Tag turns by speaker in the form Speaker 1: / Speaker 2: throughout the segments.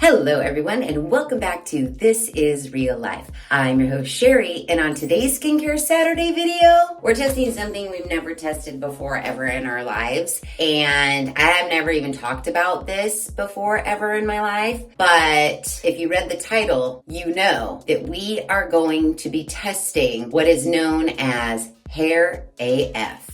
Speaker 1: Hello everyone and welcome back to This Is Real Life. I'm your host Sheri, and on today's SkinScare Saturday video, we're testing something we've never tested before ever in our lives. And I have never even talked about this before ever in my life. But if you read the title, you know that we are going to be testing what is known as Hair AF.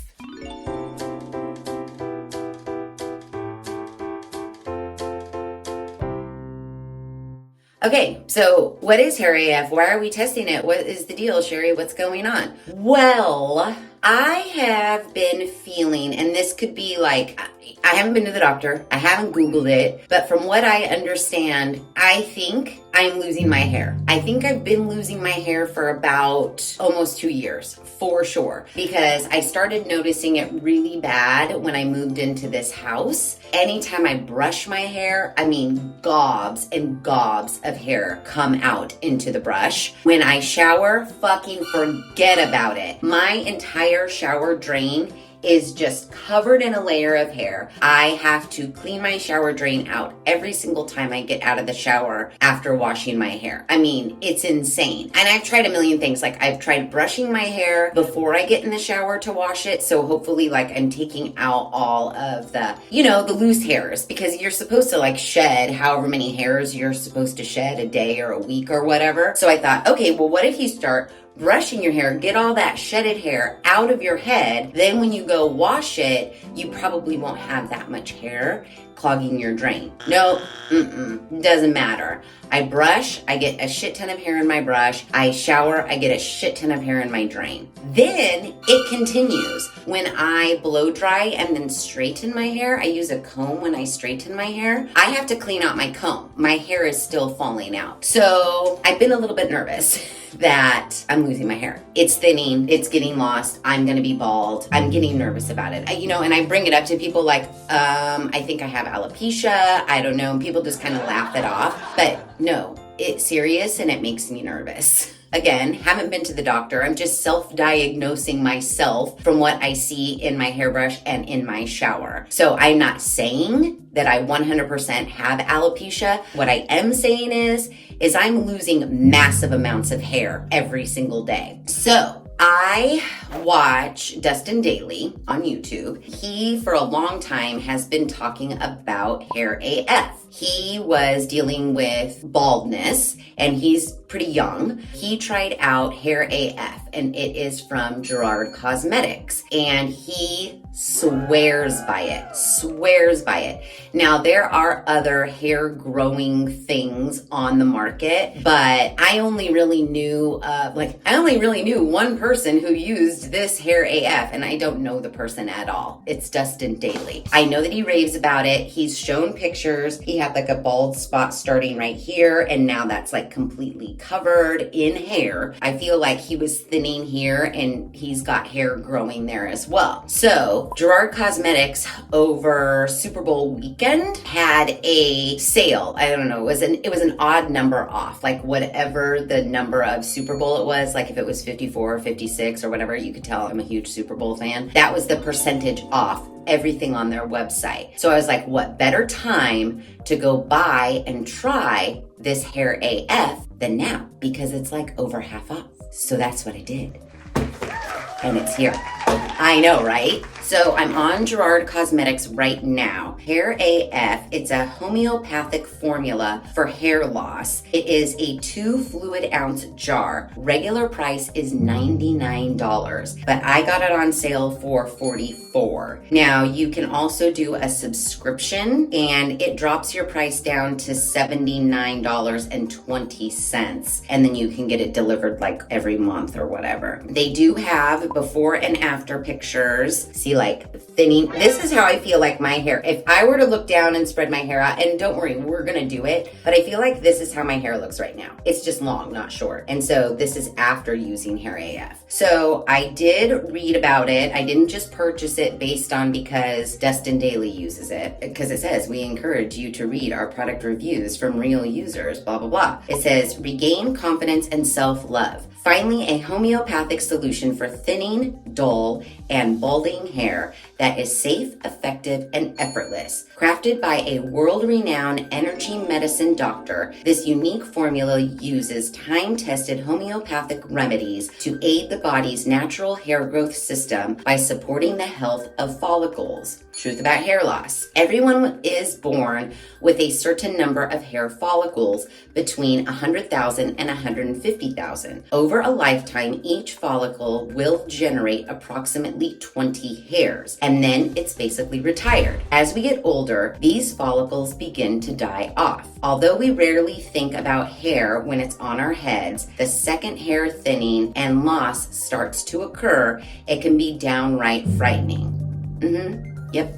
Speaker 1: Okay, so what is Hair AF? Why are we testing it? What is the deal, Sheri? What's going on? Well, I have been feeling, and this could be like, I haven't been to the doctor, I haven't Googled it, but from what I understand, I think I'm losing my hair. I think I've been losing my hair for about almost 2 years, for sure, because I started noticing it really bad when I moved into this house. Anytime I brush my hair, I mean gobs and gobs of hair come out into the brush. When I shower, fucking forget about it. My entire shower drain is just covered in a layer of hair. I have to clean my shower drain out every single time I get out of the shower after washing my hair. I mean, it's insane. And I've tried a million things. Like I've tried brushing my hair before I get in the shower to wash it. So hopefully like I'm taking out all of the, the loose hairs, because you're supposed to like shed however many hairs you're supposed to shed a day or a week or whatever. So I thought, okay, well, what if you start brushing your hair, get all that shedded hair out of your head. Then when you go wash it, you probably won't have that much hair clogging your drain. No, doesn't matter. I brush, I get a shit ton of hair in my brush. I shower, I get a shit ton of hair in my drain. Then it continues. When I blow dry and then straighten my hair, I use a comb when I straighten my hair. I have to clean out my comb. My hair is still falling out. So I've been a little bit nervous that I'm losing my hair. It's thinning, it's getting lost, I'm gonna be bald. I'm getting nervous about it. And I bring it up to people like, I think I have alopecia, I don't know, and people just kind of laugh it off. But no, it's serious and it makes me nervous. Again, haven't been to the doctor. I'm just self-diagnosing myself from what I see in my hairbrush and in my shower. So I'm not saying that I 100% have alopecia. What I am saying is I'm losing massive amounts of hair every single day. So I watch Dustin Daily on YouTube. He, for a long time, has been talking about Hair AF. He was dealing with baldness, and he's pretty young. He tried out Hair AF, and it is from Gerard Cosmetics, and he swears by it. Now, there are other hair growing things on the market, but I only really knew one person who used this Hair AF, and I don't know the person at all. It's Dustin Daily. I know that he raves about it. He's shown pictures. He had like a bald spot starting right here, and now that's like completely covered in hair. I feel like he was thinning here, and he's got hair growing there as well. So Gerard Cosmetics over Super Bowl weekend had a sale. I don't know, it was an odd number off, like whatever the number of Super Bowl it was, like if it was 54 or 56 or whatever. You could tell I'm a huge Super Bowl fan. That was the percentage off everything on their website. So I was like, what better time to go buy and try this Hair AF than now, because it's like over half off. So that's what I did. And it's here. I know, right? So I'm on Gerard Cosmetics right now. Hair AF, it's a homeopathic formula for hair loss. It is a 2 fluid ounce jar. Regular price is $99, but I got it on sale for $44. Now you can also do a subscription, and it drops your price down to $79.20. And then you can get it delivered like every month or whatever. They do have before and after pictures. See, like thinning. This is how I feel like my hair. If I were to look down and spread my hair out, and don't worry, we're gonna do it, but I feel like this is how my hair looks right now. It's just long, not short. And so this is after using Hair AF. So I did read about it. I didn't just purchase it based on because Dustin Daily uses it, because it says we encourage you to read our product reviews from real users, blah, blah, blah. It says regain confidence and self-love. Finally, a homeopathic solution for thinning, dull, and balding hair that is safe, effective, and effortless. Crafted by a world-renowned energy medicine doctor, this unique formula uses time-tested homeopathic remedies to aid the body's natural hair growth system by supporting the health of follicles. Truth about hair loss. Everyone is born with a certain number of hair follicles between 100,000 and 150,000. Over a lifetime, each follicle will generate approximately 20 hairs, and then it's basically retired. As we get older, these follicles begin to die off. Although we rarely think about hair when it's on our heads, the second hair thinning and loss starts to occur. It can be downright frightening. Yep,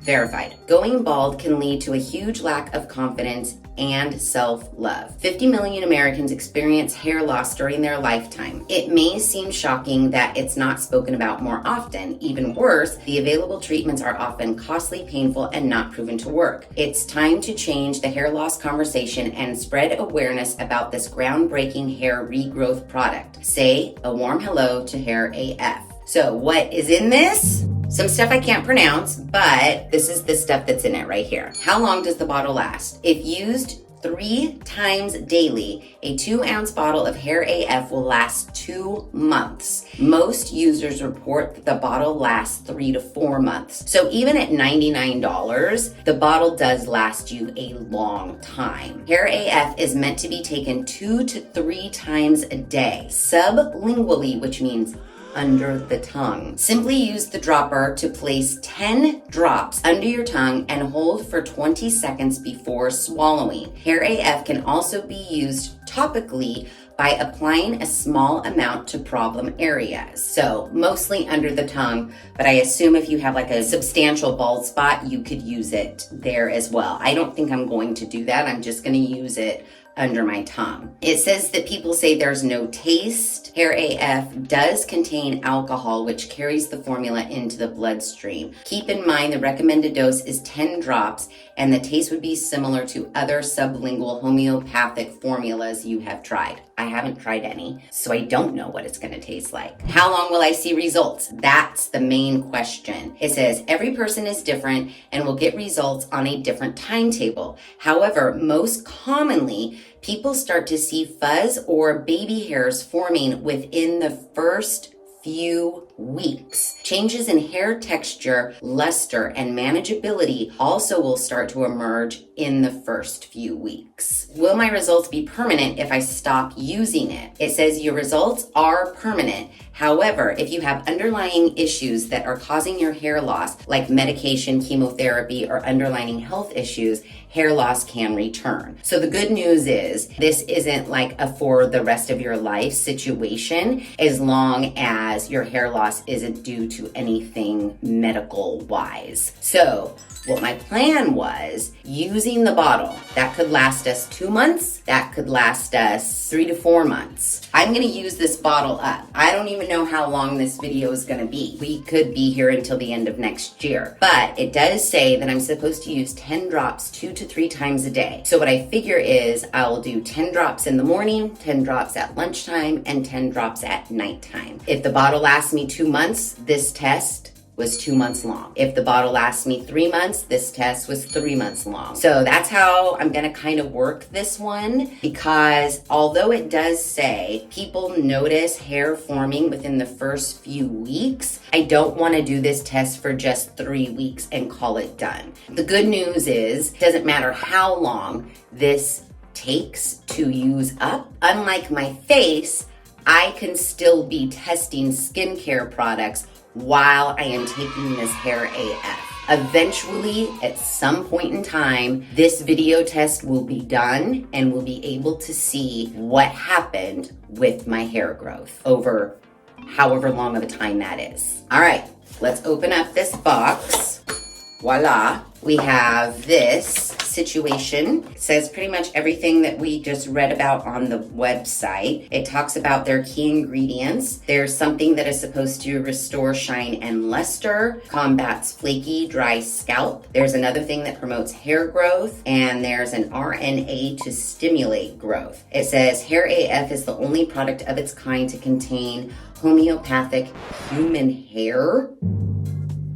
Speaker 1: verified. Going bald can lead to a huge lack of confidence and self-love. 50 million Americans experience hair loss during their lifetime. It may seem shocking that it's not spoken about more often. Even worse, the available treatments are often costly, painful, and not proven to work. It's time to change the hair loss conversation and spread awareness about this groundbreaking hair regrowth product. Say a warm hello to Hair AF. So what is in this? Some stuff I can't pronounce, but this is the stuff that's in it right here. How long does the bottle last? If used 3 times daily, a 2-ounce bottle of Hair AF will last 2 months. Most users report that the bottle lasts 3 to 4 months. So even at $99, the bottle does last you a long time. Hair AF is meant to be taken 2 to 3 times a day, sublingually, which means under the tongue. Simply use the dropper to place 10 drops under your tongue and hold for 20 seconds before swallowing. Hair AF can also be used topically by applying a small amount to problem areas. So mostly under the tongue, but I assume if you have like a substantial bald spot, you could use it there as well. I don't think I'm going to do that. I'm just going to use it under my tongue. It says that people say there's no taste. Hair AF does contain alcohol, which carries the formula into the bloodstream. Keep in mind the recommended dose is 10 drops, and the taste would be similar to other sublingual homeopathic formulas you have tried. I haven't tried any, so I don't know what it's gonna taste like. How long will I see results? That's the main question. It says every person is different and will get results on a different timetable. However, most commonly, people start to see fuzz or baby hairs forming within the first few weeks. Changes in hair texture, luster, and manageability also will start to emerge in the first few weeks. Will my results be permanent if I stop using it? It says your results are permanent. However, if you have underlying issues that are causing your hair loss, like medication, chemotherapy, or underlying health issues, hair loss can return. So the good news is this isn't like a for the rest of your life situation, as long as your hair loss isn't due to anything medical wise. So what my plan was, using the bottle, that could last us 2 months, that could last us 3 to 4 months. I'm gonna use this bottle up. I don't even know how long this video is gonna be. We could be here until the end of next year, but it does say that I'm supposed to use 10 drops 2 to 3 times a day. So what I figure is I'll do 10 drops in the morning, 10 drops at lunchtime, and 10 drops at nighttime. If the bottle lasts me 2 months, this test was 2 months long. If the bottle lasts me 3 months, this test was 3 months long. So that's how I'm gonna kind of work this one, because although it does say people notice hair forming within the first few weeks, I don't wanna do this test for just 3 weeks and call it done. The good news is, it doesn't matter how long this takes to use up. Unlike my face, I can still be testing skincare products while I am taking this Hair AF. Eventually, at some point in time, this video test will be done and we'll be able to see what happened with my hair growth over however long of a time that is. All right, let's open up this box. Voila. we have this situation. It says pretty much everything that we just read about on the website. It talks about their key ingredients. There's something that is supposed to restore shine and luster, combats flaky, dry scalp. There's another thing that promotes hair growth, and there's an RNA to stimulate growth. It says Hair AF is the only product of its kind to contain homeopathic human hair.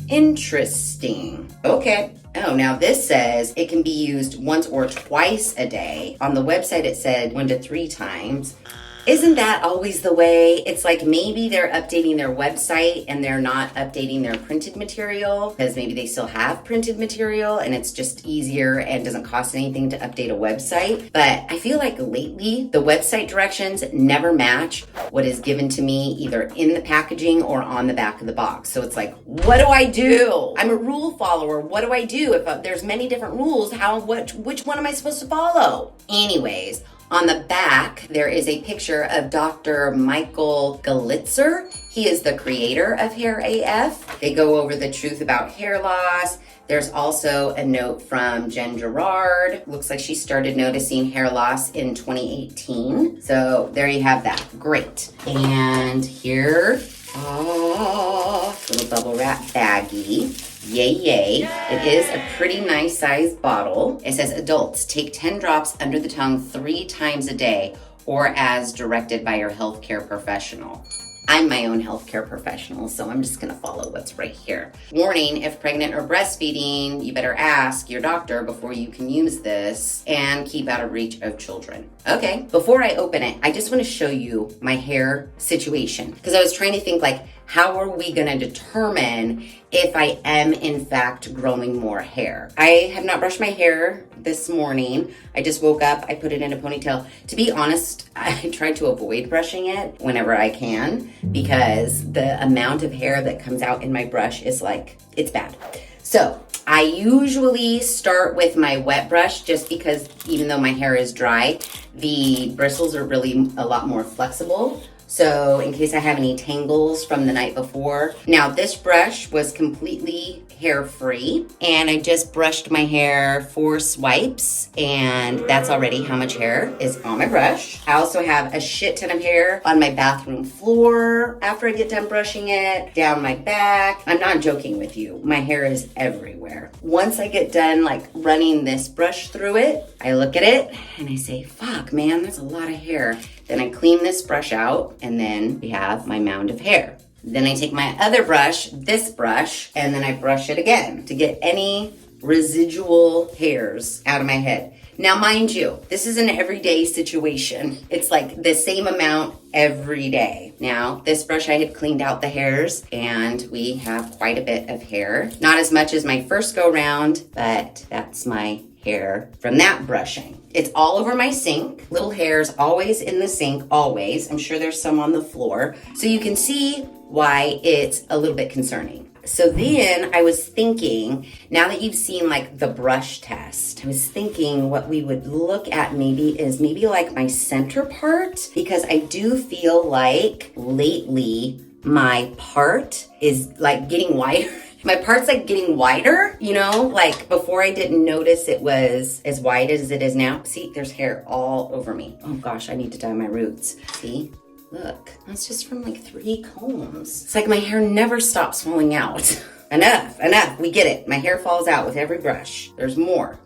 Speaker 1: Interesting. Okay. Oh, now this says it can be used once or twice a day. On the website, it said 1 to 3 times. Isn't that always the way? It's like maybe they're updating their website and they're not updating their printed material because maybe they still have printed material and it's just easier and doesn't cost anything to update a website. But I feel like lately the website directions never match what is given to me either in the packaging or on the back of the box. So it's like, what do I do? I'm a rule follower. What do I do? If there's many different rules, which one am I supposed to follow? Anyways, on the back, there is a picture of Dr. Michael Galitzer. He is the creator of Hair AF. They go over the truth about hair loss. There's also a note from Jen Gerard. Looks like she started noticing hair loss in 2018. So there you have that. Great. And here, little bubble wrap baggie. Yay, yay. It is a pretty nice sized bottle. It says adults take 10 drops under the tongue 3 times a day or as directed by your healthcare professional. I'm my own healthcare professional, so I'm just gonna follow what's right here. Warning, if pregnant or breastfeeding, you better ask your doctor before you can use this and keep out of reach of children. Okay, before I open it, I just wanna show you my hair situation because I was trying to think like, how are we gonna determine if I am in fact growing more hair? I have not brushed my hair this morning. I just woke up, I put it in a ponytail. To be honest, I try to avoid brushing it whenever I can because the amount of hair that comes out in my brush is like, it's bad. So I usually start with my wet brush just because even though my hair is dry, the bristles are really a lot more flexible. So in case I have any tangles from the night before. Now this brush was completely hair free and I just brushed my hair 4 swipes and that's already how much hair is on my brush. I also have a shit ton of hair on my bathroom floor after I get done brushing it, down my back. I'm not joking with you. My hair is everywhere. Once I get done like running this brush through it, I look at it and I say, fuck man, that's a lot of hair. Then I clean this brush out and then we have my mound of hair. Then I take my other brush, this brush, and then I brush it again to get any residual hairs out of my head. Now, mind you, this is an everyday situation. It's like the same amount every day. Now, this brush I had cleaned out the hairs and we have quite a bit of hair. Not as much as my first go round, but that's my hair from that brushing. It's all over my sink. Little hairs always in the sink, always. I'm sure there's some on the floor. So you can see why it's a little bit concerning. So then I was thinking, now that you've seen like the brush test, I was thinking what we would look at maybe is maybe like my center part, because I do feel like lately my part is like getting wider. My part's like getting wider, you know, like before I didn't notice it was as wide as it is now. See, there's hair all over me. Oh gosh, I need to dye my roots. See, look, that's just from like 3 combs. It's like my hair never stops falling out. Enough, we get it. My hair falls out with every brush. There's more.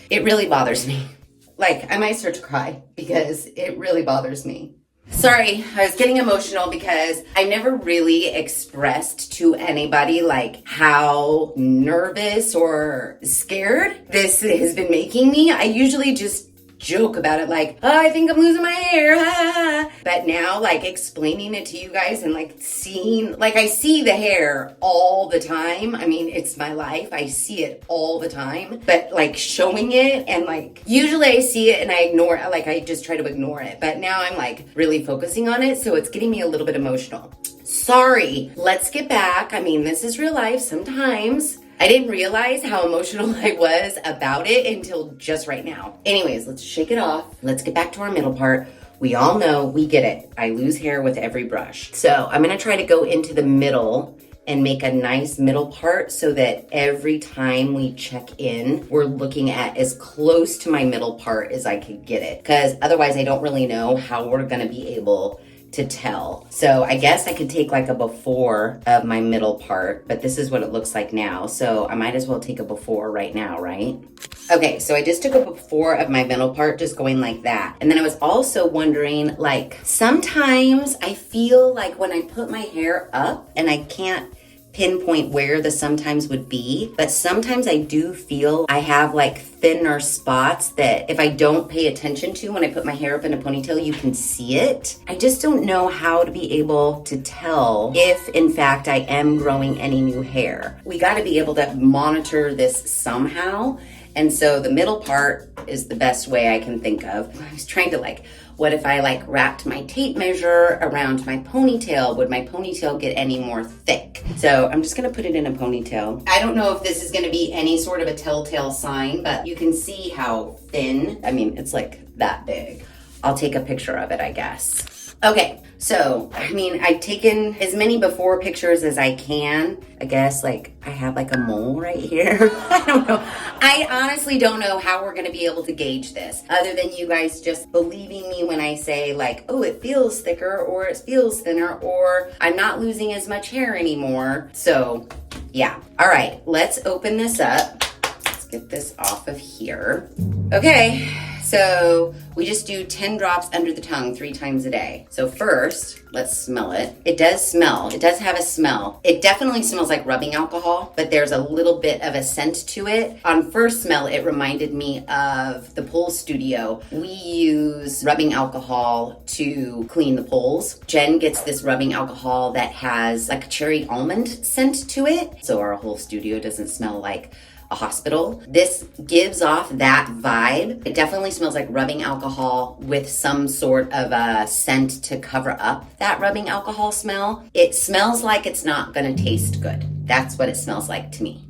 Speaker 1: It really bothers me. Like I might start to cry because it really bothers me. Sorry, I was getting emotional because I never really expressed to anybody like how nervous or scared this has been making me. I usually just joke about it like, oh, I think I'm losing my hair. But now like explaining it to you guys and like seeing, like I see the hair all the time. I mean, it's my life. I see it all the time, but like showing it and like, usually I see it and I ignore it. Like I just try to ignore it, but now I'm like really focusing on it. So it's getting me a little bit emotional. Sorry, let's get back. I mean, this is real life sometimes. I didn't realize how emotional I was about it until just right now. Anyways, let's shake it off. Let's get back to our middle part. We all know, we get it. I lose hair with every brush. So I'm gonna try to go into the middle and make a nice middle part so that every time we check in, we're looking at as close to my middle part as I could get it. Because otherwise I don't really know how we're gonna be able to tell. So I guess I could take like a before of my middle part, but this is what it looks like now. So I might as well take a before right now, right? Okay, so I just took a before of my middle part, just going like that. And then I was also wondering, like, sometimes I feel like when I put my hair up, and I can't pinpoint where the sometimes would be, but sometimes I do feel I have like thinner spots that if I don't pay attention to when I put my hair up in a ponytail, you can see it. I just don't know how to be able to tell if in fact I am growing any new hair. We got to be able to monitor this somehow. And so the middle part is the best way I can think of. I was trying to like, what if I like wrapped my tape measure around my ponytail? Would my ponytail get any more thick? So I'm just gonna put it in a ponytail. I don't know if this is gonna be any sort of a telltale sign, but you can see how thin, I mean, it's like that big. I'll take a picture of it, I guess. Okay, so, I mean, I've taken as many before pictures as I can. I guess, like, I have like a mole right here. I don't know. I honestly don't know how we're gonna be able to gauge this, other than you guys just believing me when I say like, oh, it feels thicker, or it feels thinner, or I'm not losing as much hair anymore. So, yeah. All right, let's open this up. Let's get this off of here. Okay. So we just do 10 drops under the tongue 3 times a day. So first, let's smell it. It does smell. It does have a smell. It definitely smells like rubbing alcohol, but there's a little bit of a scent to it. On first smell, it reminded me of the pool studio. We use rubbing alcohol to clean the pools. Jen gets this rubbing alcohol that has like a cherry almond scent to it. So our whole studio doesn't smell like a hospital. This gives off that vibe. It definitely smells like rubbing alcohol with some sort of a scent to cover up that rubbing alcohol smell. It smells like it's not gonna taste good. That's what it smells like to me.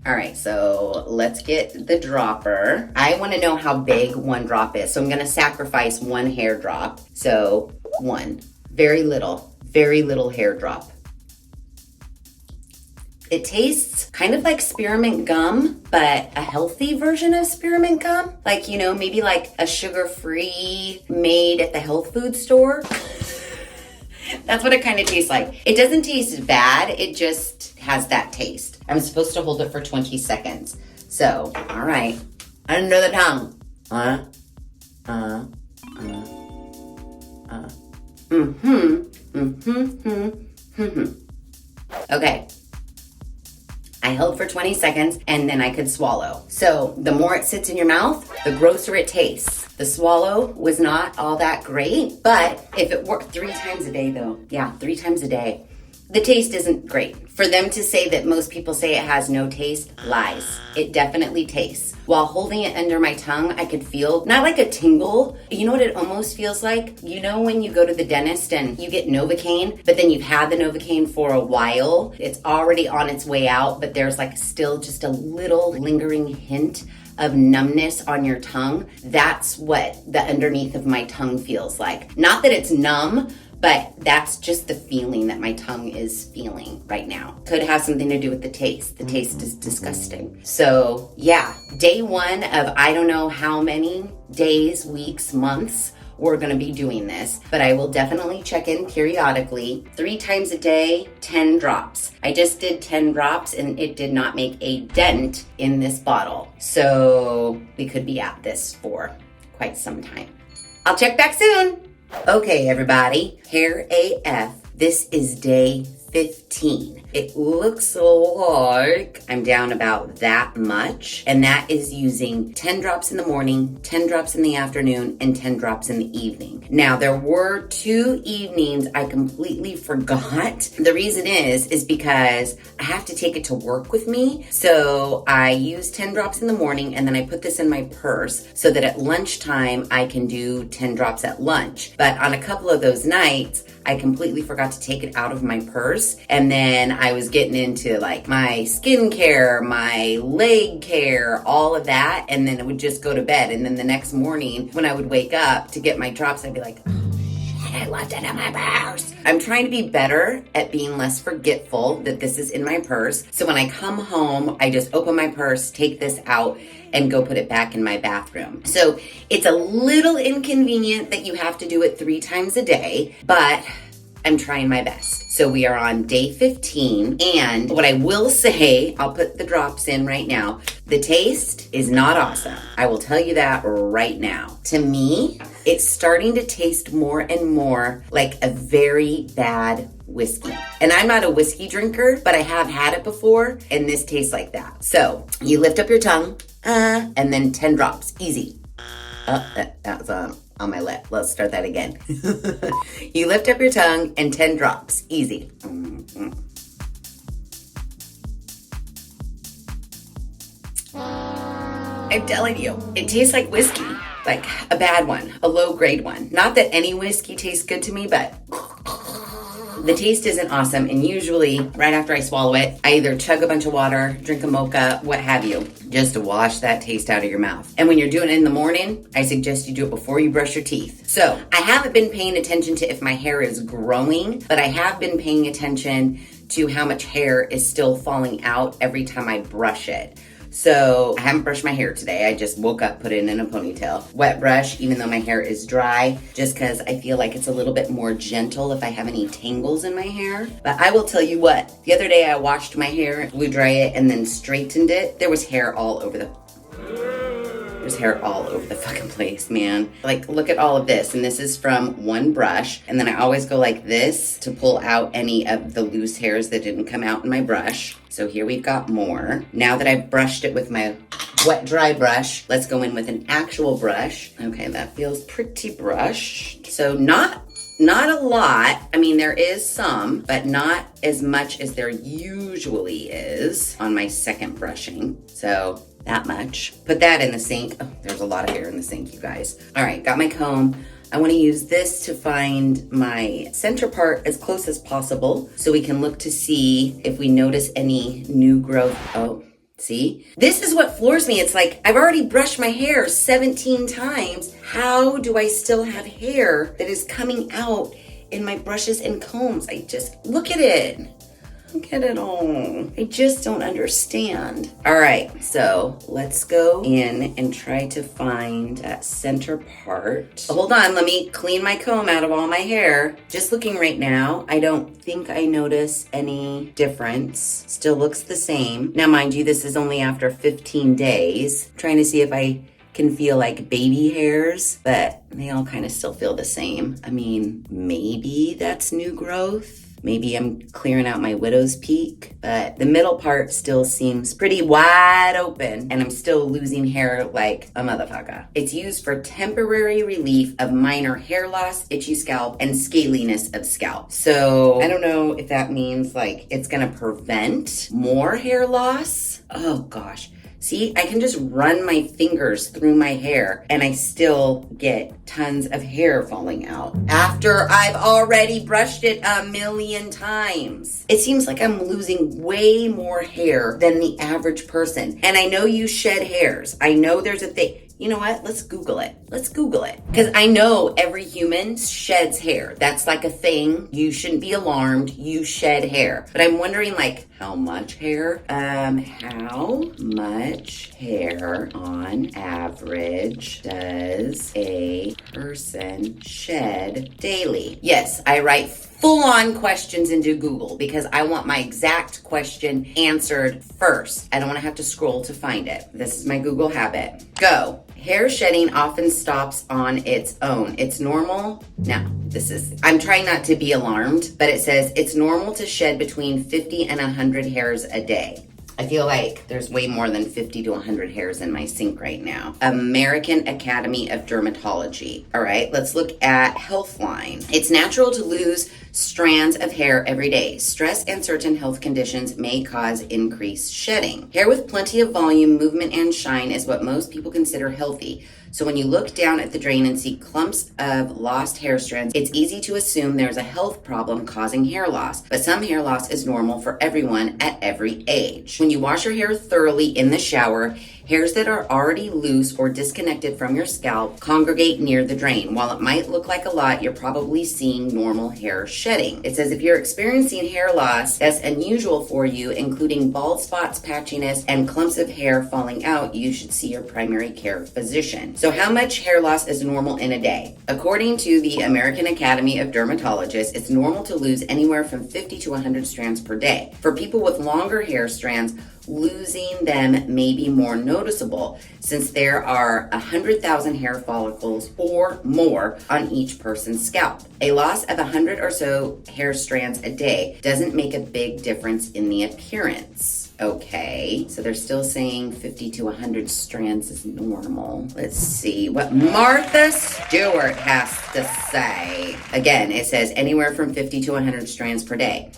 Speaker 1: All right, so let's get the dropper. I wanna know how big 1 drop is, so I'm gonna sacrifice 1 hair drop. So 1, very little hair drop. It tastes kind of like spearmint gum, but a healthy version of spearmint gum. Like, you know, maybe like a sugar-free made at the health food store. That's what it kind of tastes like. It doesn't taste bad, it just has that taste. I'm supposed to hold it for 20 seconds. So, all right, under the tongue. Okay. I held for 20 seconds and then I could swallow. So the more it sits in your mouth, the grosser it tastes. The swallow was not all that great, but if it worked 3 times a day though, yeah, 3 times a day, the taste isn't great. For them to say that most people say it has no taste, lies. It definitely tastes. While holding it under my tongue, I could feel, not like a tingle, you know what it almost feels like? You know when you go to the dentist and you get Novocaine, but then you've had the Novocaine for a while, it's already on its way out, but there's like still just a little lingering hint of numbness on your tongue. That's what the underneath of my tongue feels like. Not that it's numb, but that's just the feeling that my tongue is feeling right now. Could have something to do with the taste. The taste is disgusting. So yeah, day 1 of I don't know how many days, weeks, months we're gonna be doing this, but I will definitely check in periodically. 3 times a day, 10 drops. I just did 10 drops and it did not make a dent in this bottle. So we could be at this for quite some time. I'll check back soon. Okay, everybody, Hair AF, this is day 15. It looks like I'm down about that much, and that is using 10 drops in the morning, 10 drops in the afternoon, and 10 drops in the evening. Now, there were 2 evenings I completely forgot. The reason is because I have to take it to work with me, so I use 10 drops in the morning, and then I put this in my purse so that at lunchtime I can do 10 drops at lunch. But on a couple of those nights, I completely forgot to take it out of my purse, and then I was getting into like my skincare, my leg care, all of that, and then it would just go to bed. And then the next morning when I would wake up to get my drops, I'd be like, oh, and I left it in my purse. I'm trying to be better at being less forgetful that this is in my purse. So when I come home, I just open my purse, take this out, and go put it back in my bathroom. So it's a little inconvenient that you have to do it 3 times a day, but I'm trying my best. So we are on day 15, and what I will say, I'll put the drops in right now, the taste is not awesome. I will tell you that right now. To me, it's starting to taste more and more like a very bad whiskey. And I'm not a whiskey drinker, but I have had it before, and this tastes like that. So you lift up your tongue, and then 10 drops, easy. That's on my lip. Let's start that again. You lift up your tongue and 10 drops, easy. I'm telling you, it tastes like whiskey, like a bad one, a low grade one. Not that any whiskey tastes good to me, but the taste isn't awesome, and usually right after I swallow it, I either chug a bunch of water, drink a mocha, what have you, just to wash that taste out of your mouth. And when you're doing it in the morning, I suggest you do it before you brush your teeth. So I haven't been paying attention to if my hair is growing, but I have been paying attention to how much hair is still falling out every time I brush it. So I haven't brushed my hair today. I just woke up, put it in a ponytail. Wet brush, even though my hair is dry, just because I feel like it's a little bit more gentle if I have any tangles in my hair. But I will tell you what, the other day I washed my hair, blew dry it, and then straightened it. There was hair all over the fucking place, man. Like, look at all of this. And this is from one brush. And then I always go like this to pull out any of the loose hairs that didn't come out in my brush. So here we've got more. Now that I've brushed it with my wet dry brush, let's go in with an actual brush. Okay, that feels pretty brushed. So not a lot. I mean, there is some, but not as much as there usually is on my second brushing. So that much. Put that in the sink. Oh, there's a lot of hair in the sink, you guys. All right, got my comb. I want to use this to find my center part as close as possible so we can look to see if we notice any new growth. Oh, see? This is what floors me. It's like, I've already brushed my hair 17 times. How do I still have hair that is coming out in my brushes and combs? I just, look at it. Look at it all. I just don't understand. All right, so let's go in and try to find that center part. Hold on, let me clean my comb out of all my hair. Just looking right now, I don't think I notice any difference. Still looks the same. Now, mind you, this is only after 15 days. Trying to see if I can feel like baby hairs, but they all kind of still feel the same. I mean, maybe that's new growth. Maybe I'm clearing out my widow's peak, but the middle part still seems pretty wide open, and I'm still losing hair like a motherfucker. It's used for temporary relief of minor hair loss, itchy scalp, and scaliness of scalp. So I don't know if that means like it's gonna prevent more hair loss. Oh gosh. See, I can just run my fingers through my hair and I still get tons of hair falling out after I've already brushed it a million times. It seems like I'm losing way more hair than the average person. And I know you shed hairs. I know there's a thing. You know what? Let's Google it. Because I know every human sheds hair. That's like a thing. You shouldn't be alarmed. You shed hair. But I'm wondering, like, how much hair? How much hair on average does a person shed daily? Yes, I write full-on questions into Google because I want my exact question answered first. I don't want to have to scroll to find it. This is my Google habit. Go. Hair shedding often stops on its own. It's normal. Now, I'm trying not to be alarmed, but it says it's normal to shed between 50 and 100 hairs a day. I feel like there's way more than 50 to 100 hairs in my sink right now. American Academy of Dermatology. All right, let's look at Healthline. It's natural to lose strands of hair every day. Stress and certain health conditions may cause increased shedding. Hair with plenty of volume, movement, and shine is what most people consider healthy. So when you look down at the drain and see clumps of lost hair strands, it's easy to assume there's a health problem causing hair loss. But some hair loss is normal for everyone at every age. When you wash your hair thoroughly in the shower, Hairs that are already loose or disconnected from your scalp congregate near the drain. While it might look like a lot, you're probably seeing normal hair shedding. It says if you're experiencing hair loss that's unusual for you, including bald spots, patchiness, and clumps of hair falling out, you should see your primary care physician. So how much hair loss is normal in a day? According to the American Academy of Dermatologists, it's normal to lose anywhere from 50 to 100 strands per day. For people with longer hair strands, losing them may be more noticeable since there are 100,000 hair follicles or more on each person's scalp. A loss of 100 or so hair strands a day doesn't make a big difference in the appearance. Okay, so they're still saying 50 to 100 strands is normal. Let's see what Martha Stewart has to say. Again, it says anywhere from 50 to 100 strands per day.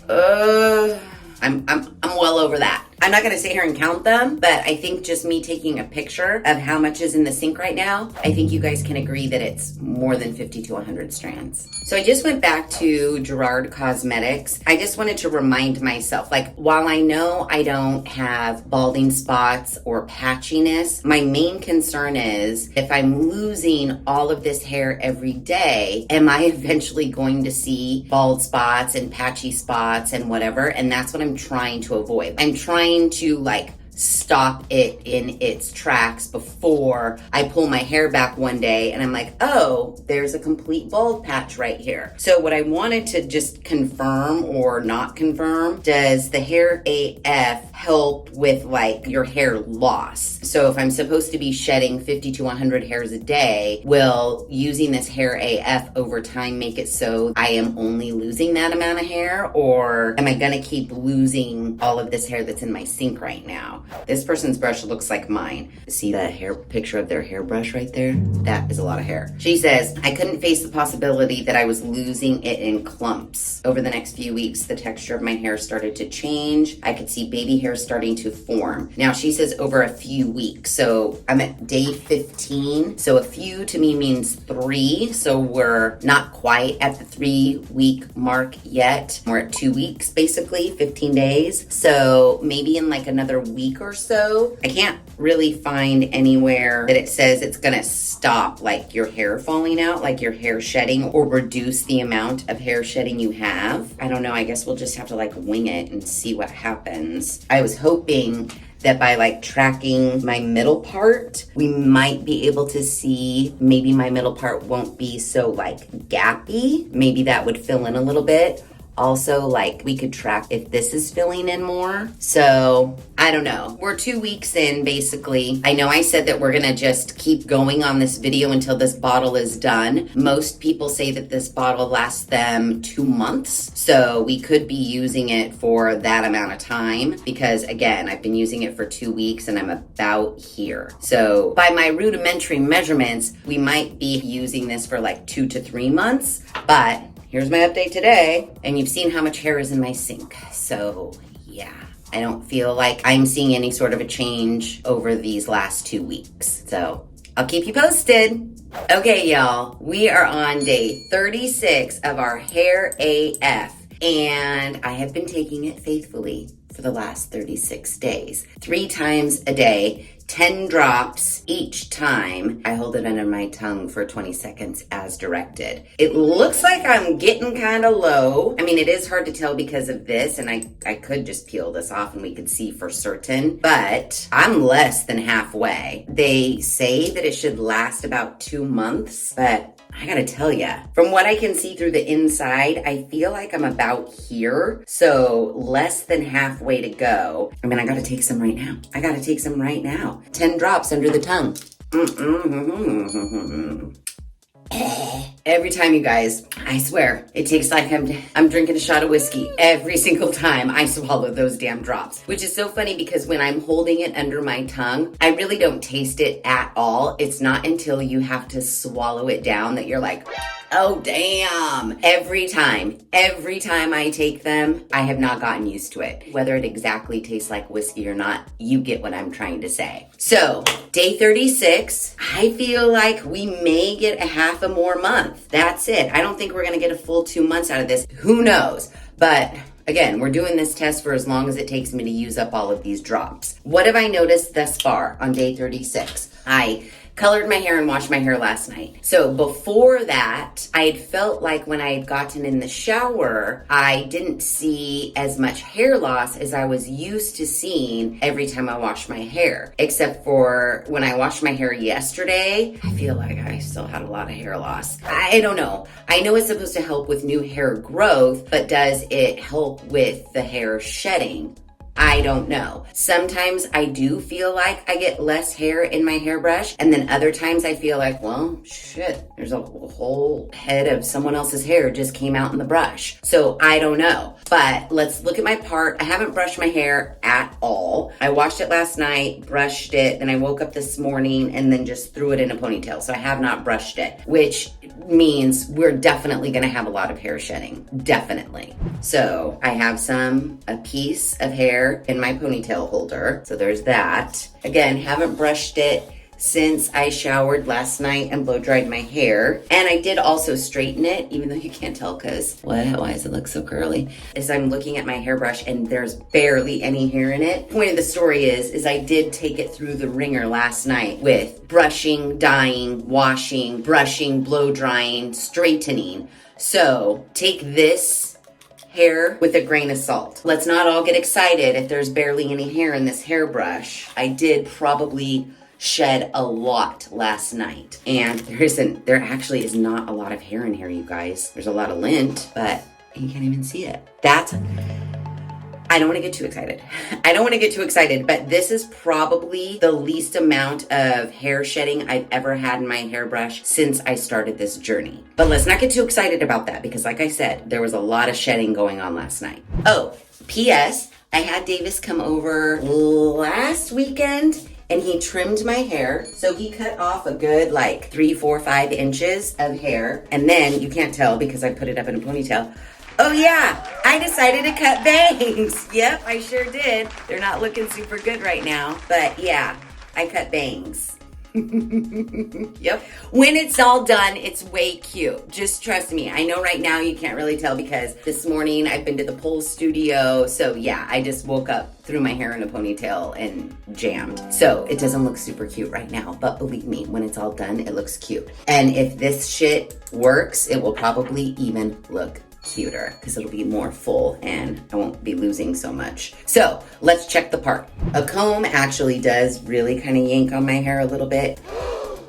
Speaker 1: I'm well over that. I'm not gonna sit here and count them, but I think just me taking a picture of how much is in the sink right now, I think you guys can agree that it's more than 50 to 100 strands. So I just went back to Gerard Cosmetics. I just wanted to remind myself, like, while I know I don't have balding spots or patchiness, my main concern is if I'm losing all of this hair every day, am I eventually going to see bald spots and patchy spots and whatever? And that's what I'm trying to avoid. I'm trying to stop it in its tracks before I pull my hair back one day and I'm like, oh, there's a complete bald patch right here. So what I wanted to just confirm or not confirm, does the Hair AF help with your hair loss? So if I'm supposed to be shedding 50 to 100 hairs a day, will using this Hair AF over time make it so I am only losing that amount of hair, or am I gonna keep losing all of this hair that's in my sink right now? This person's brush looks like mine. See that hair picture of their hairbrush right there? That is a lot of hair. She says, I couldn't face the possibility that I was losing it in clumps. Over the next few weeks, the texture of my hair started to change. I could see baby hair starting to form. Now she says over a few weeks. So I'm at day 15. So a few to me means 3. So we're not quite at the 3-week mark yet. We're at 2 weeks, basically, 15 days. So maybe in another week or so. I can't really find anywhere that it says it's gonna stop your hair falling out, your hair shedding, or reduce the amount of hair shedding you have. I don't know, I guess we'll just have to wing it and see what happens. I was hoping that by tracking my middle part, we might be able to see maybe my middle part won't be so gappy. Maybe that would fill in a little bit. Also, we could track if this is filling in more. So, I don't know. We're 2 weeks in, basically. I know I said that we're gonna just keep going on this video until this bottle is done. Most people say that this bottle lasts them 2 months. So, we could be using it for that amount of time because, again, I've been using it for 2 weeks and I'm about here. So, by my rudimentary measurements, we might be using this for 2 to 3 months, but here's my update today, and you've seen how much hair is in my sink. So yeah, I don't feel like I'm seeing any sort of a change over these last 2 weeks. So I'll keep you posted. Okay, y'all, we are on day 36 of our Hair AF, and I have been taking it faithfully for the last 36 days. 3 times a day, 10 drops each time. I hold it under my tongue for 20 seconds as directed. It looks like I'm getting kind of low. I mean, it is hard to tell because of this, and I could just peel this off and we could see for certain, but I'm less than halfway. They say that it should last about 2 months, but I gotta tell ya, from what I can see through the inside, I feel like I'm about here. So less than halfway to go. I mean, I gotta take some right now. 10 drops under the tongue. Every time, you guys, I swear, it tastes like I'm drinking a shot of whiskey every single time I swallow those damn drops. Which is so funny because when I'm holding it under my tongue, I really don't taste it at all. It's not until you have to swallow it down that you're like, oh damn. Every time I take them, I have not gotten used to it. Whether it exactly tastes like whiskey or not, you get what I'm trying to say. So, day 36, I feel like we may get a half a more month. That's it. I don't think we're gonna get a full 2 months out of this. Who knows? But Again, we're doing this test for as long as it takes me to use up all of these drops. What have I noticed thus far on day 36? I colored my hair and washed my hair last night. So before that, I had felt like when I had gotten in the shower, I didn't see as much hair loss as I was used to seeing every time I washed my hair. Except for when I washed my hair yesterday, I feel like I still had a lot of hair loss. I don't know. I know it's supposed to help with new hair growth, but does it help with the hair shedding? I don't know. Sometimes I do feel like I get less hair in my hairbrush, and then other times I feel like, well, shit, there's a whole head of someone else's hair just came out in the brush. So I don't know. But let's look at my part. I haven't brushed my hair at all. I washed it last night, brushed it, then I woke up this morning and then just threw it in a ponytail. So I have not brushed it, which means we're definitely gonna have a lot of hair shedding. Definitely. So I have a piece of hair in my ponytail holder. So there's that. Again, haven't brushed it since I showered last night and blow dried my hair. And I did also straighten it, even though you can't tell because why does it look so curly? As I'm looking at my hairbrush and there's barely any hair in it. Point of the story is I did take it through the ringer last night with brushing, dyeing, washing, brushing, blow drying, straightening. So take this hair with a grain of salt. Let's not all get excited if there's barely any hair in this hairbrush. I did probably shed a lot last night. And there actually is not a lot of hair in here, you guys. There's a lot of lint, but you can't even see it. I don't want to get too excited. But this is probably the least amount of hair shedding I've ever had in my hairbrush since I started this journey. But let's not get too excited about that because like I said, there was a lot of shedding going on last night. Oh, P.S. I had Davis come over last weekend and he trimmed my hair. So he cut off a good 3, 4, 5 inches of hair. And then you can't tell because I put it up in a ponytail. Oh yeah, I decided to cut bangs. Yep, I sure did. They're not looking super good right now, but yeah, I cut bangs. Yep. When it's all done, it's way cute. Just trust me. I know right now you can't really tell because this morning I've been to the pole studio. So yeah, I just woke up, threw my hair in a ponytail and jammed. So it doesn't look super cute right now, but believe me, when it's all done, it looks cute. And if this shit works, it will probably even look cuter because it'll be more full and I won't be losing so much. So let's check the part. A comb actually does really kind of yank on my hair a little bit.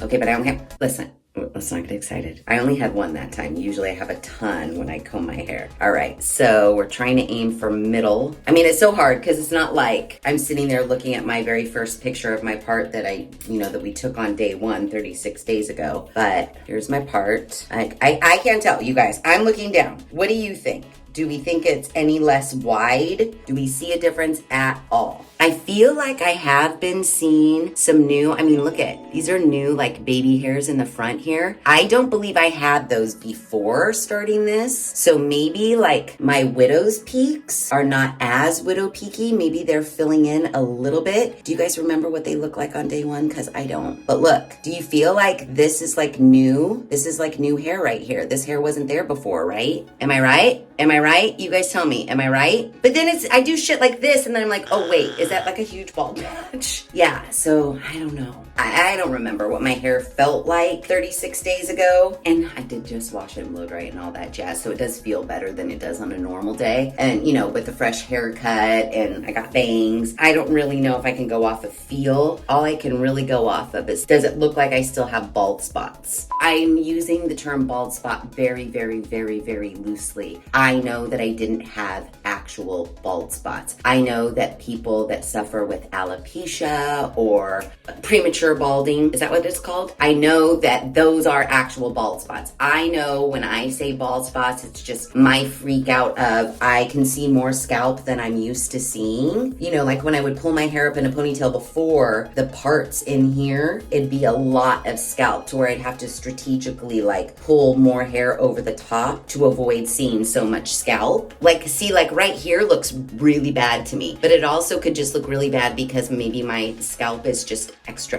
Speaker 1: Okay, but I don't have, listen, let's not get excited. I only had one that time. Usually I have a ton when I comb my hair. All right, so we're trying to aim for middle. I mean, it's so hard because it's not like I'm sitting there looking at my very first picture of my part that that we took on day 1, 36 days ago. But here's my part. I can't tell, you guys. I'm looking down. What do you think? Do we think it's any less wide? Do we see a difference at all? I feel like I have been seeing some new, look at, these are new baby hairs in the front here. I don't believe I had those before starting this. So maybe my widow's peaks are not as widow peaky. Maybe they're filling in a little bit. Do you guys remember what they look like on day 1? Because I don't. But look, do you feel like this is new? This is new hair right here. This hair wasn't there before, right? Am I right? Am I right? You guys tell me, am I right? But then I do shit like this and then I'm like, oh wait, is that a huge bald patch? Yeah, so I don't know. I don't remember what my hair felt like 36 days ago. And I did just wash it and blow dry it and all that jazz. So it does feel better than it does on a normal day. And with the fresh haircut and I got bangs, I don't really know if I can go off of feel. All I can really go off of is, does it look like I still have bald spots? I'm using the term bald spot very, very, very, very loosely. I know that I didn't have actual bald spots. I know that people that suffer with alopecia or premature balding, is that what it's called? I know that those are actual bald spots. I know when I say bald spots, it's just my freak out of I can see more scalp than I'm used to seeing. Like when I would pull my hair up in a ponytail before, the parts in here, it'd be a lot of scalp to where I'd have to strategically pull more hair over the top to avoid seeing so much scalp. See, right right here looks really bad to me, but it also could just look really bad because maybe my scalp is just extra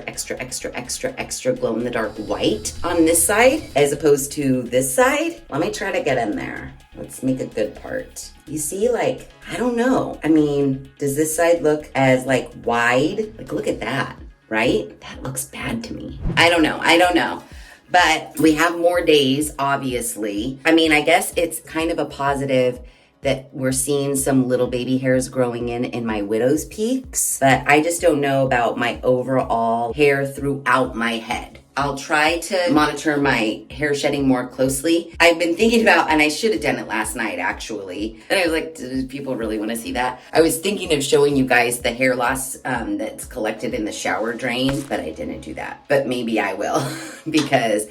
Speaker 1: glow in the dark white on this side as opposed to this side. Let me try to get in there. Let's make a good part. You see, like, I don't know. I mean, does this side look as like wide? Like, look at that, right? That looks bad to me. I don't know. But we have more days, obviously. I mean, I guess it's kind of a positive that we're seeing some little baby hairs growing in my widow's peaks, but I just don't know about my overall hair throughout my head. I'll try to monitor my hair shedding more closely. I've been thinking about, and I should have done it last night actually, and I was like, do people really want to see that? I was thinking of showing you guys the hair loss that's collected in the shower drain, but I didn't do that. But maybe I will because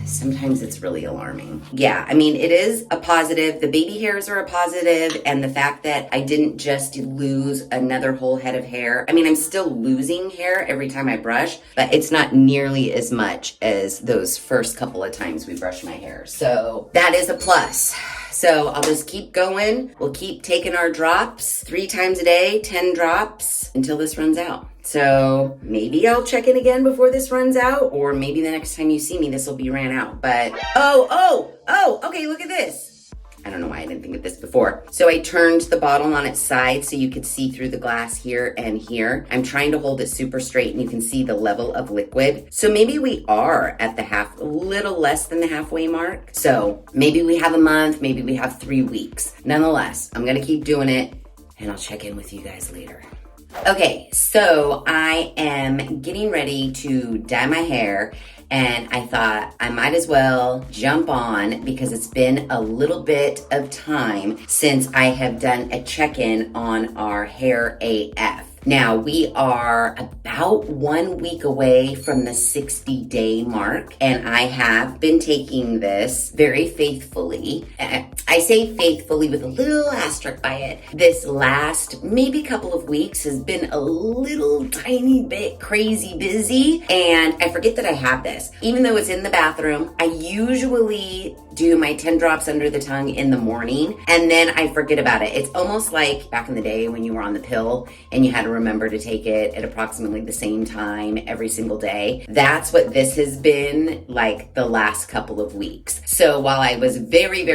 Speaker 1: sometimes it's really alarming. Yeah, I mean, it is a positive. The baby hairs are a positive, and the fact that I didn't just lose another whole head of hair. I mean, I'm still losing hair every time I brush, but it's not nearly as much as those first couple of times we brush my hair. So that is a plus. So I'll just keep going. We'll keep taking our drops 3 times a day, 10 drops until this runs out. So maybe I'll check in again before this runs out, or maybe the next time you see me, this will be ran out. But, okay, look at this. I don't know why I didn't think of this before. So I turned the bottle on its side so you could see through the glass here and here. I'm trying to hold it super straight and you can see the level of liquid. So maybe we are at a little less than the halfway mark. So maybe we have a month, maybe we have 3 weeks. Nonetheless, I'm gonna keep doing it and I'll check in with you guys later. Okay, so I am getting ready to dye my hair, and I thought I might as well jump on because it's been a little bit of time since I have done a check-in on our hair AF. Now, we are about 1 week away from the 60-day mark, and I have been taking this very faithfully. I say faithfully with a little asterisk by it. This last maybe couple of weeks has been a little tiny bit crazy busy, and I forget that I have this. Even though it's in the bathroom, I usually do my 10 drops under the tongue in the morning, and then I forget about it. It's almost like back in the day when you were on the pill and you had to remember to take it at approximately the same time every single day. That's what this has been like the last couple of weeks. So while I was very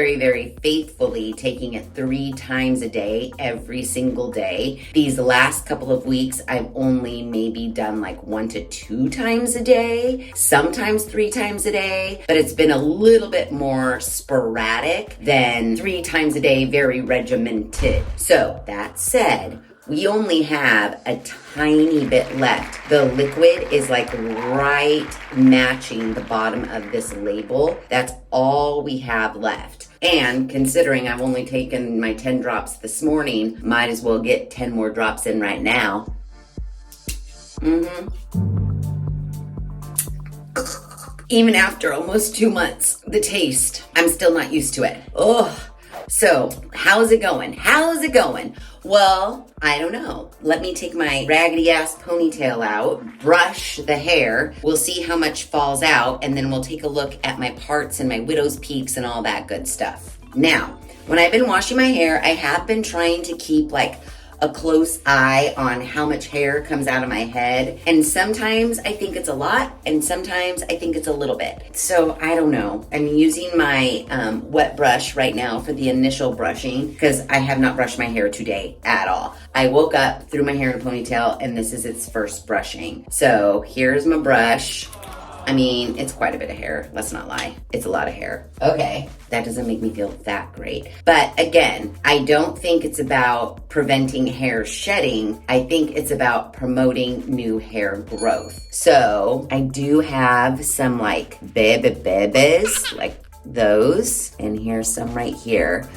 Speaker 1: faithfully taking it 3 times a day, every single day, these last couple of weeks, I've only maybe done like 1 to 2 times a day, sometimes 3 times a day, but it's been a little bit more sporadic than 3 times a day, very regimented. So that said, we only have a tiny bit left. The liquid is like right matching the bottom of this label. That's all we have left. And considering I've only taken my 10 drops this morning, might as well get 10 more drops in right now. Even after almost 2 months, the taste, I'm still not used to it. So how's it going? Well, I don't know. Let me take my raggedy ass ponytail out, brush the hair. We'll see how much falls out, and then we'll take a look at my parts and my widow's peaks and all that good stuff. Now, when I've been washing my hair, I have been trying to keep like a close eye on how much hair comes out of my head. And sometimes I think it's a lot, and sometimes I think it's a little bit. So I don't know. I'm using my wet brush right now for the initial brushing because I have not brushed my hair today at all. I woke up, threw my hair in a ponytail, and this is its first brushing. So here's my brush. I mean, it's quite a bit of hair. Let's not lie. It's a lot of hair. Okay, that doesn't make me feel that great. But again, I don't think it's about preventing hair shedding. I think it's about promoting new hair growth. So I do have some like babies, like those. And here's some right here.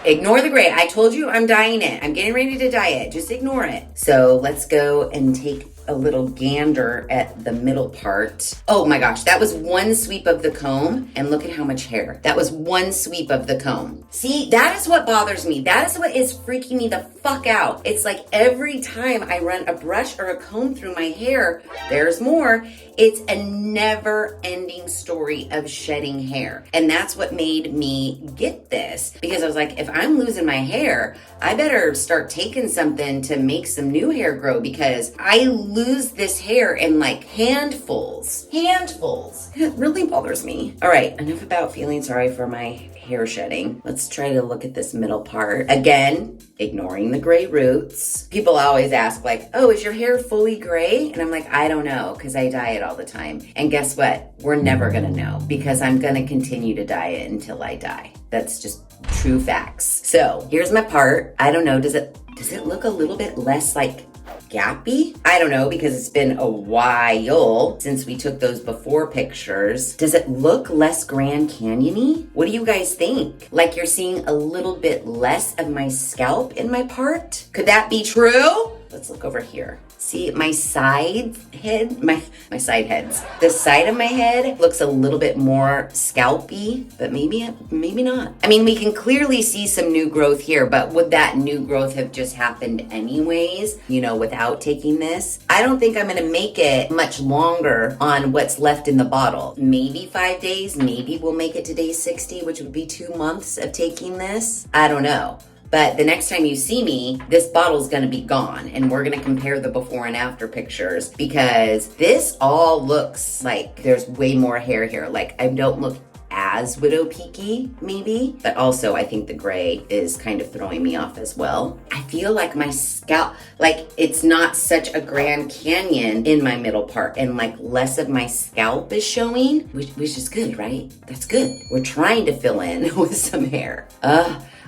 Speaker 1: Ignore the gray. I told you I'm dyeing it. I'm getting ready to dye it. Just ignore it. So let's go and take a little gander at the middle part. Oh my gosh, that was one sweep of the comb, and look at how much hair. That was one sweep of the comb. See, that is what bothers me. That is what is freaking me the fuck out. It's like every time I run a brush or a comb through my hair, there's more. It's a never-ending story of shedding hair. And that's what made me get this, because I was like, if I'm losing my hair, I better start taking something to make some new hair grow, because I lose this hair in like handfuls. It really bothers me. All right, enough about feeling sorry for my hair shedding. Let's try to look at this middle part. Again, ignoring the gray roots. People always ask like, oh, is your hair fully gray? And I'm like, I don't know, because I dye it all the time. And guess what? We're never gonna know, because I'm gonna continue to dye it until I die. That's just true facts. So here's my part. I don't know, does it look a little bit less like gappy? I don't know, because it's been a while since we took those before pictures. Does it look less Grand Canyon-y? What do you guys think? Like you're seeing a little bit less of my scalp in my part? Could that be true? Let's look over here. See my side head, my side heads. The side of my head looks a little bit more scalpy, but maybe not. I mean, we can clearly see some new growth here, but would that new growth have just happened anyways, you know, without taking this? I don't think I'm gonna make it much longer on what's left in the bottle. Maybe 5 days, maybe we'll make it to day 60, which would be 2 months of taking this. I don't know. But the next time you see me, this bottle's gonna be gone, and we're gonna compare the before and after pictures, because this all looks like there's way more hair here. Like, I don't look as widow peaky, maybe, but also I think the gray is kind of throwing me off as well. I feel like my scalp, like it's not such a Grand Canyon in my middle part, and like less of my scalp is showing, which is good, right? That's good. We're trying to fill in with some hair.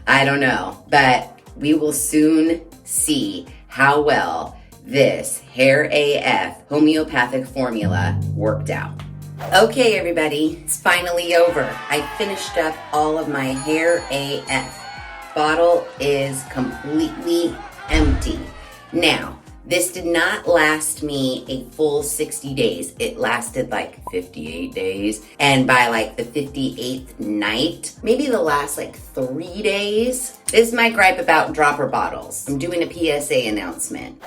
Speaker 1: I don't know, but we will soon see how well this Hair AF homeopathic formula worked out. Okay, everybody, it's finally over. I finished up all of my Hair AF. Bottle is completely empty. Now, this did not last me a full 60 days. It lasted like 58 days. And by like the 58th night, maybe the last like 3 days, this is my gripe about dropper bottles. I'm doing a PSA announcement.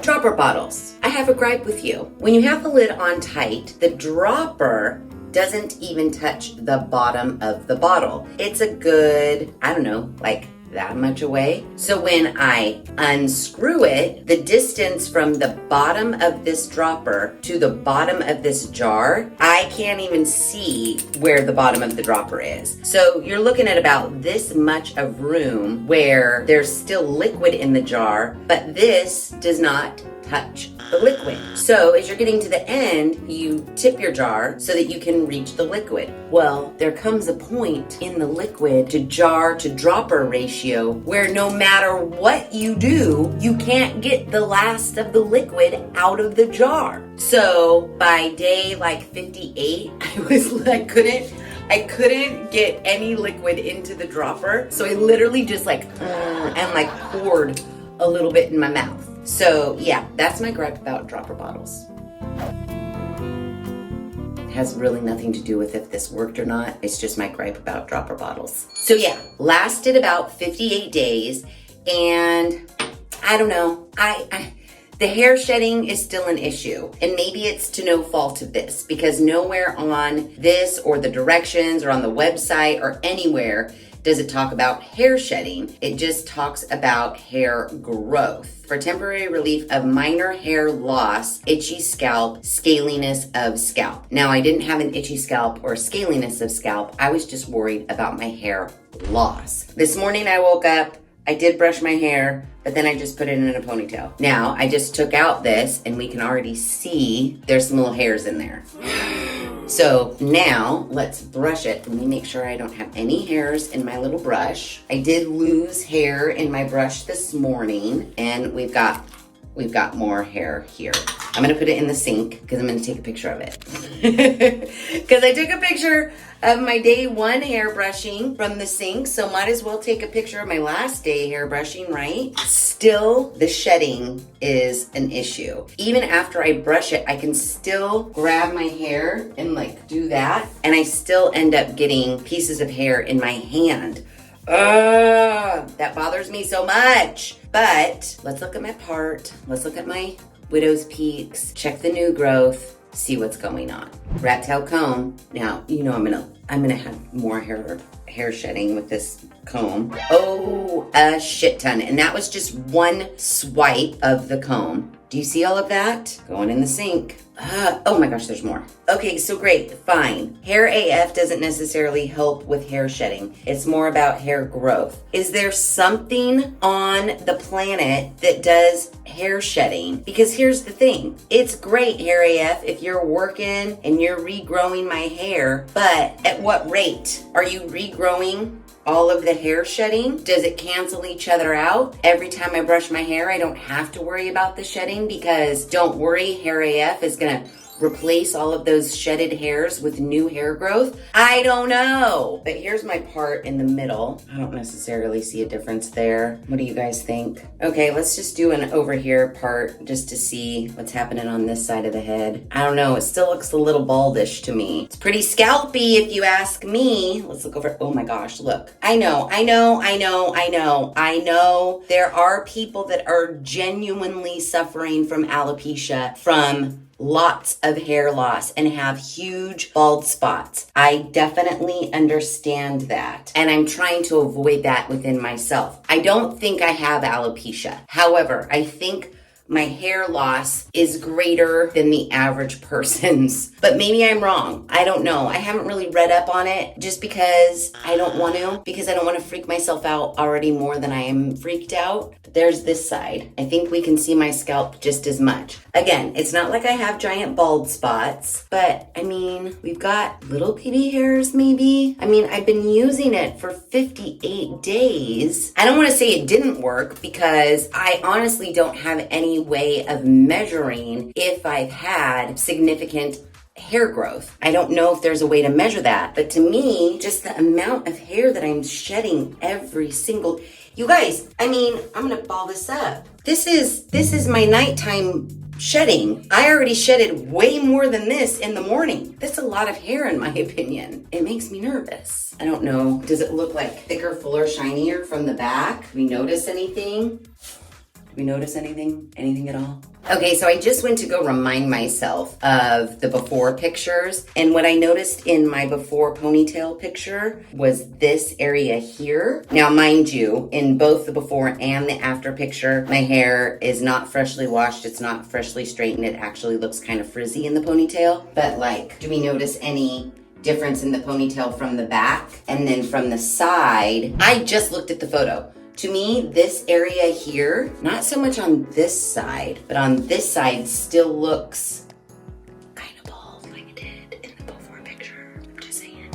Speaker 1: Dropper bottles. I have a gripe with you. When you have the lid on tight, the dropper doesn't even touch the bottom of the bottle. It's a good, I don't know, like that much away. So when I unscrew it, the distance from the bottom of this dropper to the bottom of this jar, I can't even see where the bottom of the dropper is. So you're looking at about this much of room where there's still liquid in the jar, but this does not touch the liquid. So as you're getting to the end, you tip your jar so that you can reach the liquid. Well, there comes a point in the liquid to jar to dropper ratio where no matter what you do, you can't get the last of the liquid out of the jar. So by day like 58, I couldn't get any liquid into the dropper. So I literally just poured a little bit in my mouth. So yeah, that's my gripe about dropper bottles. It has really nothing to do with if this worked or not. It's just my gripe about dropper bottles. So yeah, lasted about 58 days, and I don't know, the hair shedding is still an issue, and maybe it's to no fault of this, because nowhere on this or the directions or on the website or anywhere does it talk about hair shedding. It just talks about hair growth for temporary relief of minor hair loss, itchy scalp, scaliness of scalp. Now, I didn't have an itchy scalp or scaliness of scalp. I was just worried about my hair loss. This morning I woke up, I did brush my hair, but then I just put it in a ponytail. Now, I just took out this, and we can already see there's some little hairs in there. So now let's brush it. Let me make sure I don't have any hairs in my little brush. I did lose hair in my brush this morning, and we've got we've got more hair here. I'm gonna put it in the sink because I'm gonna take a picture of it. Because I took a picture of my day 1 hair brushing from the sink, so might as well take a picture of my last day hair brushing, right? Still, the shedding is an issue. Even after I brush it, I can still grab my hair and like do that, and I still end up getting pieces of hair in my hand. That bothers me so much. But let's look at my part. Let's look at my widow's peaks, check the new growth, see what's going on. Rat tail comb. Now, you know I'm gonna have more hair shedding with this comb. Oh, a shit ton. And that was just one swipe of the comb. Do you see all of that? Going in the sink. Oh my gosh, there's more. Okay, so great, fine. Hair AF doesn't necessarily help with hair shedding. It's more about hair growth. Is there something on the planet that does hair shedding? Because here's the thing. It's great, hair AF, if you're working and you're regrowing my hair, but at what rate? Are you regrowing all of the hair shedding? Does it cancel each other out? Every time I brush my hair, I don't have to worry about the shedding because don't worry, hair AF is gonna replace all of those shedded hairs with new hair growth? I don't know. But here's my part in the middle. I don't necessarily see a difference there. What do you guys think? Okay, let's just do an over here part just to see what's happening on this side of the head. I don't know, it still looks a little baldish to me. It's pretty scalpy if you ask me. Let's look over, oh my gosh, look. I know. There are people that are genuinely suffering from alopecia, from lots of hair loss, and have huge bald spots. I definitely understand that. And I'm trying to avoid that within myself. I don't think I have alopecia. However, I think my hair loss is greater than the average person's. But maybe I'm wrong. I don't know. I haven't really read up on it just because I don't want to. Because I don't want to freak myself out already more than I am freaked out. But there's this side. I think we can see my scalp just as much. Again, it's not like I have giant bald spots. But, I mean, we've got little baby hairs maybe. I mean, I've been using it for 58 days. I don't want to say it didn't work because I honestly don't have any way of measuring if I've had significant hair growth. I don't know if there's a way to measure that, but to me, just the amount of hair that I'm shedding every single, you guys, I mean, I'm gonna ball this up. This is my nighttime shedding. I already shedded way more than this in the morning. That's a lot of hair in my opinion. It makes me nervous. I don't know, does it look like thicker, fuller, shinier from the back? Do we notice anything? Do we notice anything? Anything at all? Okay, so I just went to go remind myself of the before pictures. And what I noticed in my before ponytail picture was this area here. Now, mind you, in both the before and the after picture, my hair is not freshly washed. It's not freshly straightened. It actually looks kind of frizzy in the ponytail. But like, do we notice any difference in the ponytail from the back? And then from the side, I just looked at the photo. To me, this area here, not so much on this side, but on this side still looks kind of bald like it did in the before picture. I'm just saying.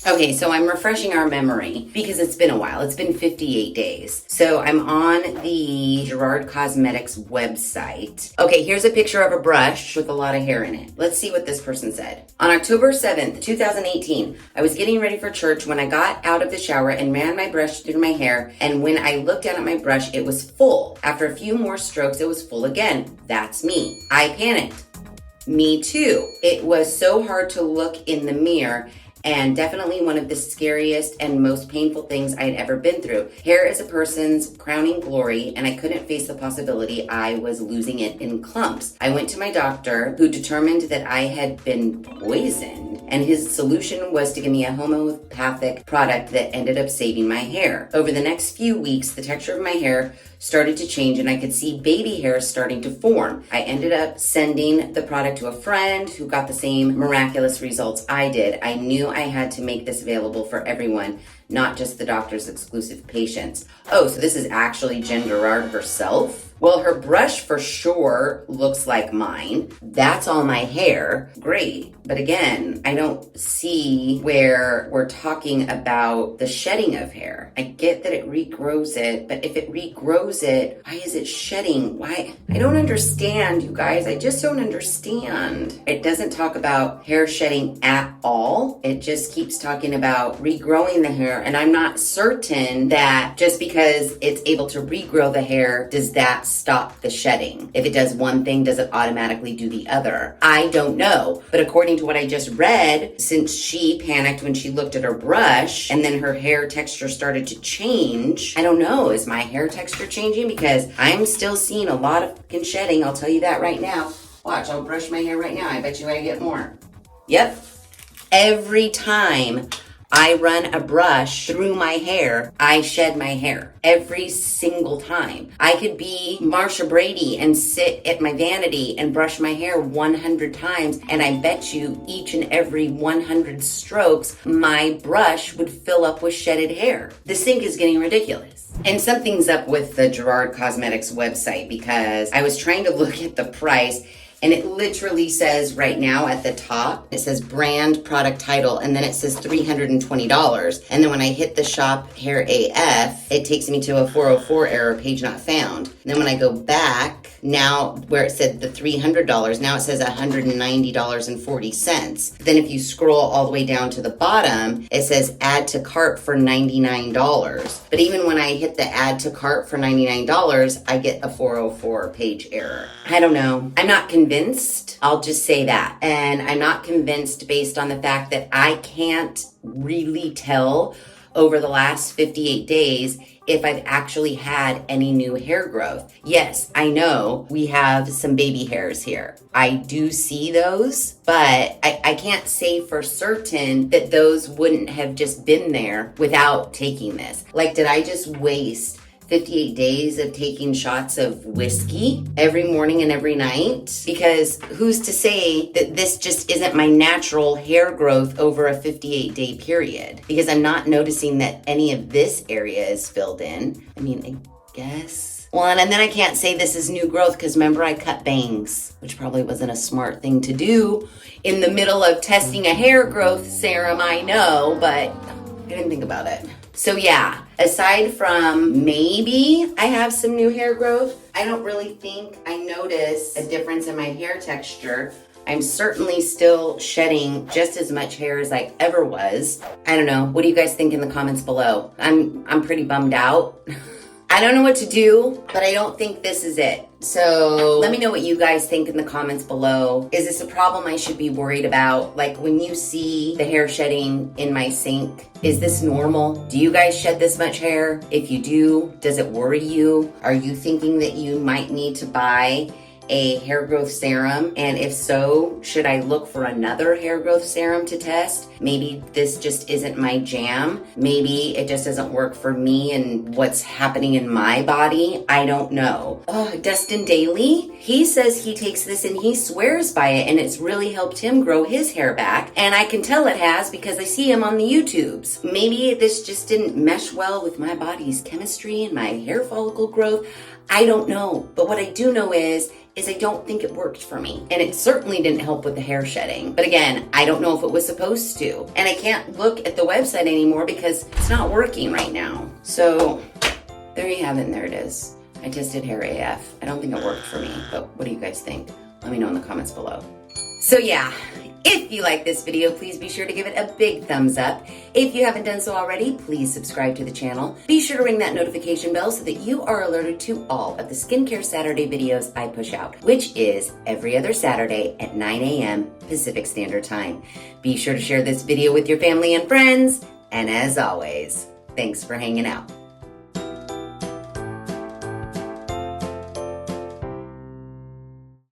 Speaker 1: Okay, so I'm refreshing our memory because it's been a while. It's been 58 days. So I'm on the Gerard Cosmetics website. Okay, here's a picture of a brush with a lot of hair in it. Let's see what this person said. On October 7th, 2018, I was getting ready for church when I got out of the shower and ran my brush through my hair. And when I looked down at my brush, it was full. After a few more strokes, it was full again. That's me. I panicked. Me too. It was so hard to look in the mirror, and definitely one of the scariest and most painful things I had ever been through. Hair is a person's crowning glory, and I couldn't face the possibility I was losing it in clumps. I went to my doctor, who determined that I had been poisoned, and his solution was to give me a homeopathic product that ended up saving my hair. Over the next few weeks, the texture of my hair started to change and I could see baby hairs starting to form. I ended up sending the product to a friend who got the same miraculous results I did. I knew I had to make this available for everyone, not just the doctor's exclusive patients. Oh, so this is actually Jen Gerard herself? Well, her brush for sure looks like mine. That's all my hair. Great. But again, I don't see where we're talking about the shedding of hair. I get that it regrows it, but if it regrows it, why is it shedding? Why? I don't understand, you guys. I just don't understand. It doesn't talk about hair shedding at all. It just keeps talking about regrowing the hair. And I'm not certain that just because it's able to regrow the hair, does that stop the shedding? If it does one thing, does it automatically do the other? I don't know. But according to what I just read, since she panicked when she looked at her brush and then her hair texture started to change, I don't know, is my hair texture changing? Because I'm still seeing a lot of fucking shedding. I'll tell you that right now. Watch, I'll brush my hair right now. I bet you I get more. Yep. Every time I run a brush through my hair, I shed my hair. Every single time. I could be Marsha Brady and sit at my vanity and brush my hair 100 times, and I bet you each and every 100 strokes, my brush would fill up with shedded hair. The sink is getting ridiculous. And something's up with the Gerard Cosmetics website because I was trying to look at the price. And it literally says right now at the top, it says brand product title, and then it says $320. And then when I hit the shop hair AF, it takes me to a 404 error, page not found. And then when I go back, now where it said the $300, now it says $190.40. Then if you scroll all the way down to the bottom, it says add to cart for $99. But even when I hit the add to cart for $99, I get a 404 page error. I don't know. I'm not convinced. I'll just say that. And I'm not convinced based on the fact that I can't really tell over the last 58 days if I've actually had any new hair growth. Yes, I know we have some baby hairs here. I do see those, but I can't say for certain that those wouldn't have just been there without taking this. Like, did I just waste 58 days of taking shots of whiskey every morning and every night? Because who's to say that this just isn't my natural hair growth over a 58-day period? Because I'm not noticing that any of this area is filled in. I mean, I guess. Well, and then I can't say this is new growth because remember I cut bangs, which probably wasn't a smart thing to do in the middle of testing a hair growth serum, I know, but I didn't think about it. So yeah, aside from maybe I have some new hair growth, I don't really think I notice a difference in my hair texture. I'm certainly still shedding just as much hair as I ever was. I don't know. What do you guys think in the comments below? I'm pretty bummed out. I don't know what to do, but I don't think this is it. So let me know what you guys think in the comments below. Is this a problem I should be worried about? Like when you see the hair shedding in my sink, is this normal? Do you guys shed this much hair? If you do, does it worry you? Are you thinking that you might need to buy a hair growth serum? And if so, should I look for another hair growth serum to test? Maybe this just isn't my jam. Maybe it just doesn't work for me and what's happening in my body. I don't know. Oh, Dustin Daily, he says he takes this and he swears by it and it's really helped him grow his hair back. And I can tell it has because I see him on the YouTubes. Maybe this just didn't mesh well with my body's chemistry and my hair follicle growth. I don't know. But what I do know is I don't think it worked for me. And it certainly didn't help with the hair shedding. But again, I don't know if it was supposed to. And I can't look at the website anymore because it's not working right now. So there you have it, and there it is. I tested hair AF. I don't think it worked for me, but what do you guys think? Let me know in the comments below. So yeah, if you like this video, please be sure to give it a big thumbs up. If you haven't done so already, please subscribe to the channel. Be sure to ring that notification bell so that you are alerted to all of the SkinScare Saturday videos I push out, which is every other Saturday at 9 a.m. Pacific Standard Time. Be sure to share this video with your family and friends. And as always, thanks for hanging out.